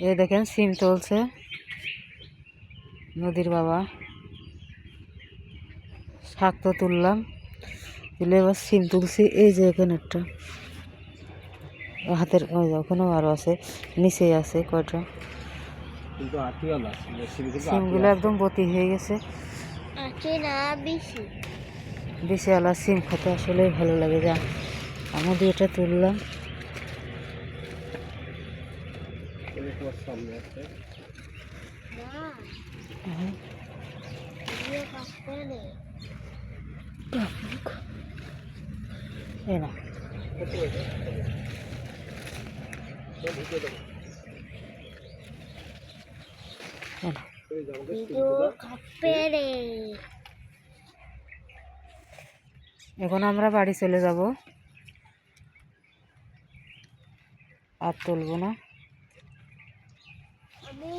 এই দেখেন সিম তুলছে নদীর বাবা। শাক তো তুললাম, তুলে এবার সিম তুলছি। এই যে এখানে একটা হাতের ওখানেও আরও আছে, নিচেই আছে কয়টা। সিমগুলো একদম বতি হয়ে গেছে। বেশি আলা সিম খেতে আসলেই ভালো লাগে। যা আমি এটা তুললাম। এখন আমরা বাড়ি চলে যাব, আর তুলব না। আমি